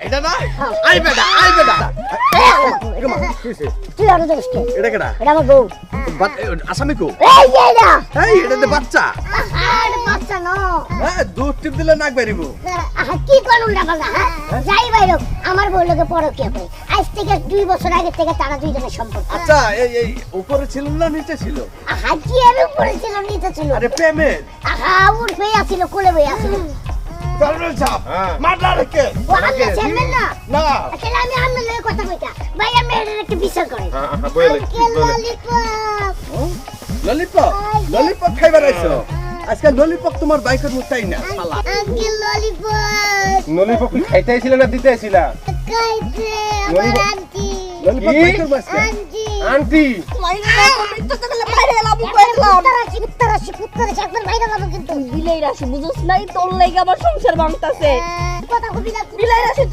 এটা না আই বেটা তুই আরো যাস কে? এটা কেডা এটা আমার বউ। আসামি কো এই যে এটা। এই এটা তো বাচ্চা আরে বাচ্চা না। হ্যাঁ দুধ টিপ দিলে নাক বেরিব কি করুন না বাবা, হ্যাঁ? যাই বাইরে হোক, আমার বউ লোকে পরকিয়া করে। আজ থেকে 2 বছর আগে থেকে তারা দুইজনের সম্পর্ক। আচ্ছা এই উপরে ছিল না নিচে ছিল কি এর উপরে ছিল নিচে ছিল? আরে পেমেন্ট উঠ হয়ে আসছিল, কোলে হয়ে আসছিল। কর্নেল সাহেব মারলা রেখে ও আমি চেয়ারম্যান না। না তাহলে আমি আপনার লগে কথা কইতা। ভাই আমি এর একটা বিচার করে। বলে ললিপপ। ললিপপ খাইবার আইছো আজকাল ললিপপ তোমার বাইকের মুতাই না শালা আঙ্কেল ললিপপ। ললিপপ খাইতে আইছিল না দিতে আইছিল? খাইতে আমার আন্টি। ললিপপ কি? বাইকের মাসকে আন্টি। আন্টি কুত্তারা একবার বাইরে যাবো কিন্তু। বিলাই রাশি বুঝছ নাই তোর লাগি আমার সংসার ভাঙতাছে কথা কবি না। বিলাই রাশি